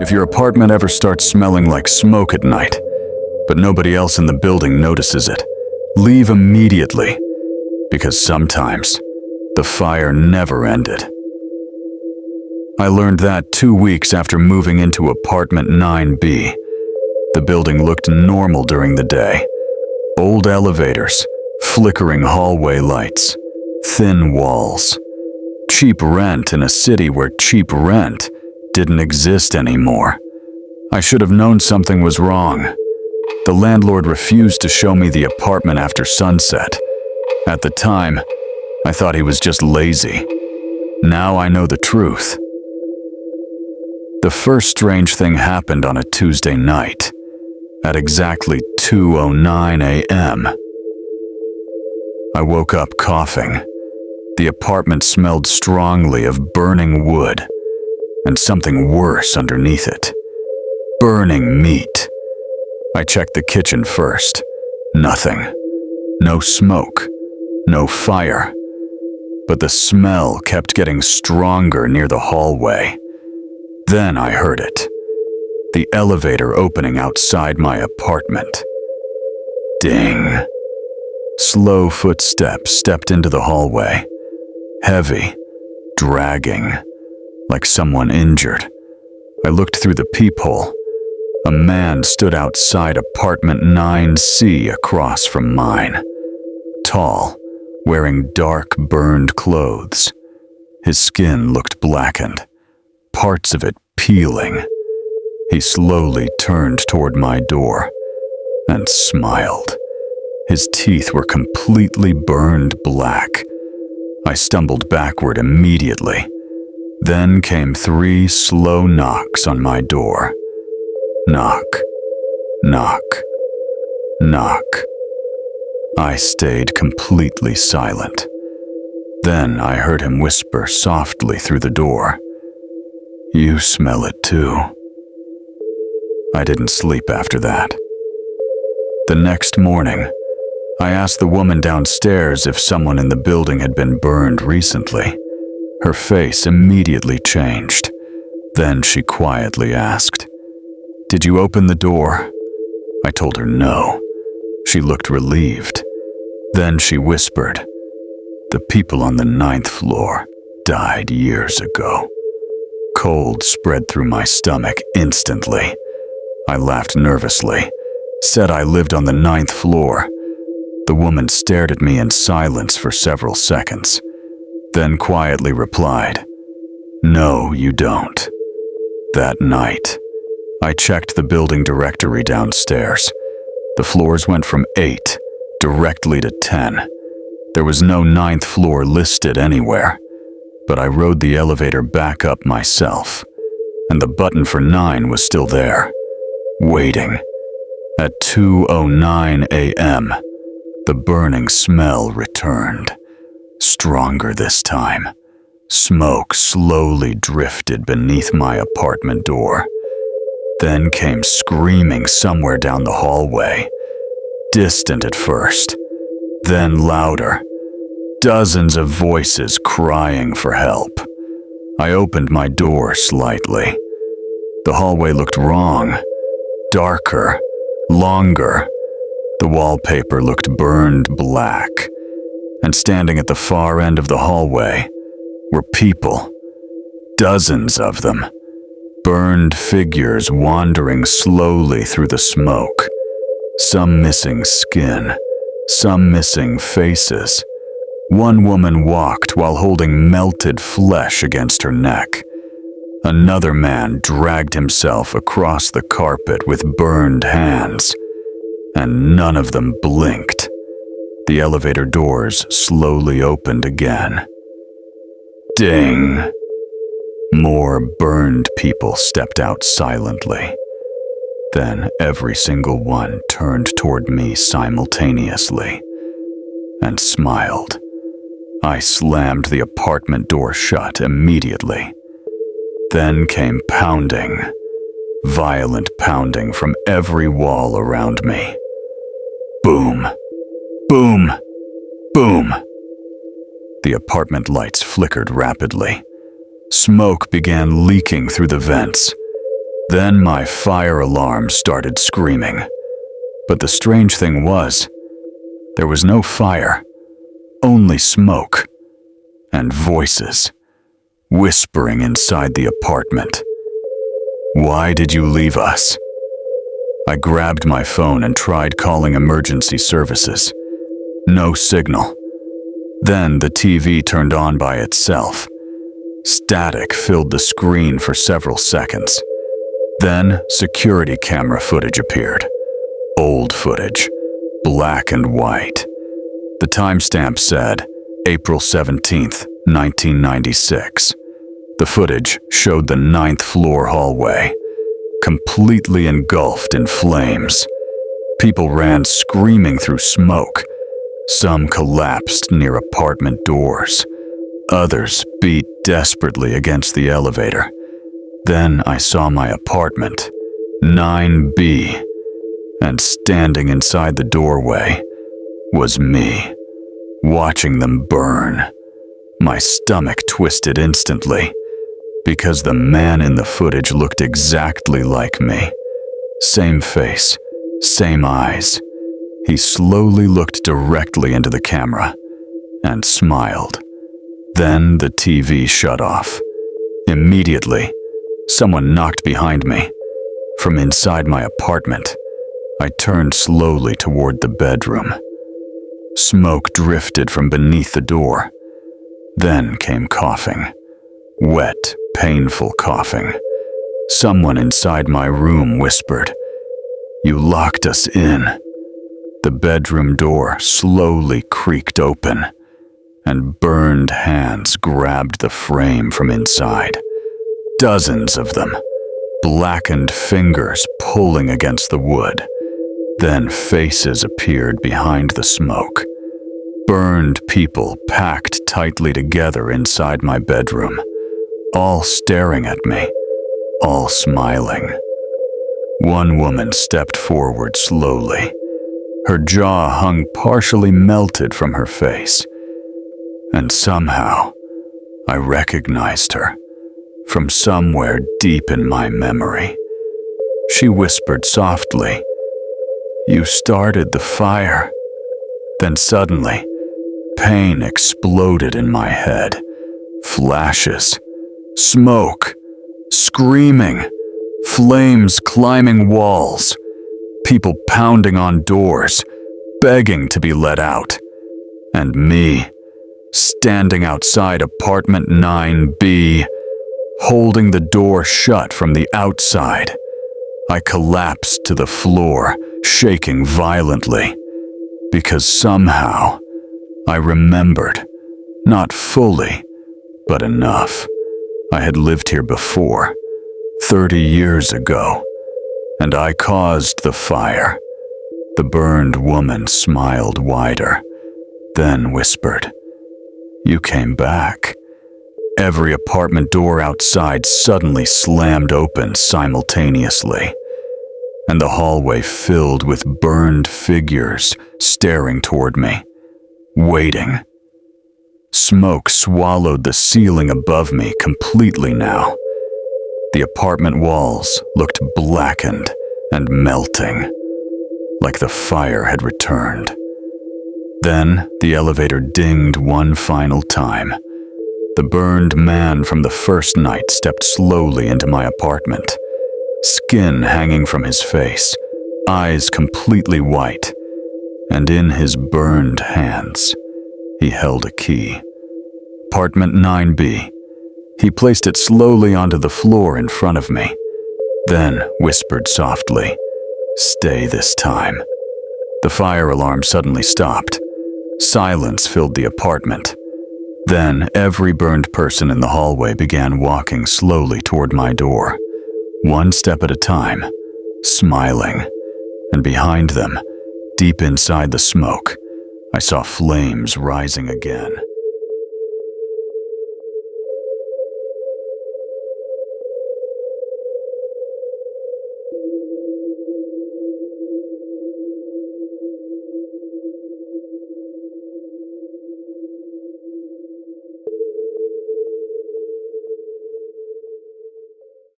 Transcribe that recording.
If your apartment ever starts smelling like smoke at night, but nobody else in the building notices it, leave immediately, because sometimes the fire never ended. I learned that 2 weeks after moving into apartment 9B. The building looked normal during the day. Old elevators, flickering hallway lights, thin walls. Cheap rent in a city where cheap rent didn't exist anymore. I should have known something was wrong. The landlord refused to show me the apartment after sunset. At the time, I thought he was just lazy. Now I know the truth. The first strange thing happened on a Tuesday night, at exactly 2:09 a.m. I woke up coughing. The apartment smelled strongly of burning wood, and something worse underneath it. Burning meat. I checked the kitchen first. Nothing. No smoke. No fire. But the smell kept getting stronger near the hallway. Then I heard it. The elevator opening outside my apartment. Ding. Slow footsteps stepped into the hallway. Heavy. Dragging. Like someone injured. I looked through the peephole. A man stood outside apartment 9C across from mine. Tall, wearing dark, burned clothes. His skin looked blackened, parts of it peeling. He slowly turned toward my door and smiled. His teeth were completely burned black. I stumbled backward immediately. Then came 3 slow knocks on my door. Knock, knock, knock. I stayed completely silent. Then I heard him whisper softly through the door. You smell it too. I didn't sleep after that. The next morning, I asked the woman downstairs if someone in the building had been burned recently. Her face immediately changed. Then she quietly asked, "Did you open the door?" I told her no. She looked relieved. Then she whispered, "The people on the 9th floor died years ago." Cold spread through my stomach instantly. I laughed nervously, said I lived on the 9th floor. The woman stared at me in silence for several seconds, then quietly replied, "No, you don't." That night, I checked the building directory downstairs. The floors went from 8 directly to 10. There was no 9th floor listed anywhere, but I rode the elevator back up myself, and the button for 9 was still there, waiting. At 2:09 a.m., the burning smell returned, stronger this time. Smoke slowly drifted beneath my apartment door, then came screaming somewhere down the hallway. Distant at first, then louder. Dozens of voices crying for help. I opened my door slightly. The hallway looked wrong. Darker, longer. The wallpaper looked burned black. And standing at the far end of the hallway were people. Dozens of them. Burned figures wandering slowly through the smoke. Some missing skin, some missing faces. One woman walked while holding melted flesh against her neck. Another man dragged himself across the carpet with burned hands, and none of them blinked. The elevator doors slowly opened again. Ding! More burned people stepped out silently. Then every single one turned toward me simultaneously and smiled. I slammed the apartment door shut immediately. Then came pounding, violent pounding from every wall around me. Boom, boom, boom. The apartment lights flickered rapidly. Smoke began leaking through the vents. Then my fire alarm started screaming. But the strange thing was, there was no fire, only smoke and voices whispering inside the apartment. "Why did you leave us?" I grabbed my phone and tried calling emergency services. No signal. Then the TV turned on by itself. Static filled the screen for several seconds. Then security camera footage appeared. Old footage, black and white. The timestamp said April 17th, 1996. The footage showed the 9th floor hallway, completely engulfed in flames. People ran screaming through smoke. Some collapsed near apartment doors. Others beat desperately against the elevator. Then I saw my apartment, 9B, and standing inside the doorway was me, watching them burn. My stomach twisted instantly, because the man in the footage looked exactly like me. Same face, same eyes. He slowly looked directly into the camera and smiled. Then the TV shut off. Immediately, someone knocked behind me. From inside my apartment, I turned slowly toward the bedroom. Smoke drifted from beneath the door. Then came coughing. Wet, painful coughing. Someone inside my room whispered, "You locked us in." The bedroom door slowly creaked open, and burned hands grabbed the frame from inside. Dozens of them, blackened fingers pulling against the wood. Then faces appeared behind the smoke. Burned people packed tightly together inside my bedroom, all staring at me, all smiling. One woman stepped forward slowly. Her jaw hung partially melted from her face. And somehow, I recognized her from somewhere deep in my memory. She whispered softly, "You started the fire." Then suddenly, pain exploded in my head. Flashes, smoke, screaming, flames climbing walls, people pounding on doors, begging to be let out. And me, standing outside apartment 9B, holding the door shut from the outside. I collapsed to the floor, shaking violently, because somehow I remembered, not fully, but enough. I had lived here before, 30 years ago, and I caused the fire. The burned woman smiled wider, then whispered, "You came back." Every apartment door outside suddenly slammed open simultaneously, and the hallway filled with burned figures staring toward me, waiting. Smoke swallowed the ceiling above me completely now. The apartment walls looked blackened and melting, like the fire had returned. Then the elevator dinged one final time. The burned man from the first night stepped slowly into my apartment, skin hanging from his face, eyes completely white, and in his burned hands, he held a key. Apartment 9B. He placed it slowly onto the floor in front of me, then whispered softly, "Stay this time." The fire alarm suddenly stopped. Silence filled the apartment. Then every burned person in the hallway began walking slowly toward my door, one step at a time, smiling. And behind them, deep inside the smoke, I saw flames rising again.